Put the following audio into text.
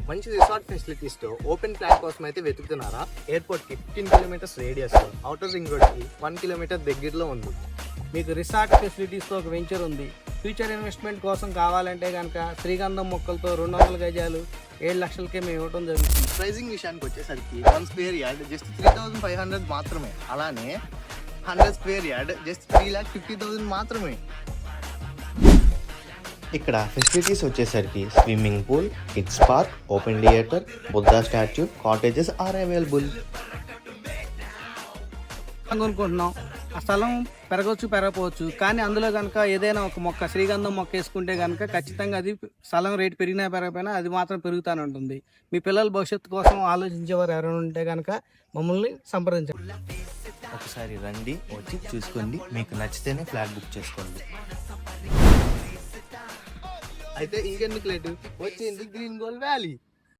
మంచి resort ఫెసిలిటీస్తో open plan కోసం అయితే వెతుకుతున్నారా? ఎయిర్పోర్ట్కి 15 కిలోమీటర్స్ రేడియస్, అవుటర్ రింగ్ రోడ్కి 1 కిలోమీటర్ దగ్గరలో ఉంది. మీకు రిసార్ట్ ఫెసిలిటీస్తో ఒక వెంచర్ ఉంది. ఫ్యూచర్ ఇన్వెస్ట్మెంట్ కోసం కావాలంటే కనుక శ్రీగంధం మొక్కలతో 200 గజాలు 7 లక్షలకే మేము ఇవ్వడం జరుగుతుంది. ప్రైజింగ్ విషయానికి వచ్చేసరికి 1 స్క్వేర్ యార్డ్ జస్ట్ 3,500 మాత్రమే. అలానే 100 స్క్వేర్ యార్డ్ జస్ట్ 3,50,000 మాత్రమే. ఇక్కడ ఫెసిలిటీస్ వచ్చేసరికి swimming pool, kids park, open theatre, Buddha statue, cottages are available. అనుకుంటున్నాం ఆ స్థలం పెరగకపోవచ్చు, కానీ అందులో కనుక ఏదైనా ఒక మొక్క శ్రీగంధం మొక్క వేసుకుంటే కనుక ఖచ్చితంగా అది స్థలం రేటు పెరిగినా పెరగకపోయినా అది మాత్రం పెరుగుతూనే ఉంటుంది. మీ పిల్లల భవిష్యత్తు కోసం ఆలోచించేవారు ఎవరైనా ఉంటే కనుక మమ్మల్ని సంప్రదించండి. ఒకసారి రండి, వచ్చి చూసుకోండి, మీకు నచ్చితేనే ఫ్లాట్ బుక్ చేసుకోండి. అయితే ఇంకెందుకు లేటు, వచ్చింది గ్రీన్ గోల్డ్ వ్యాలీ.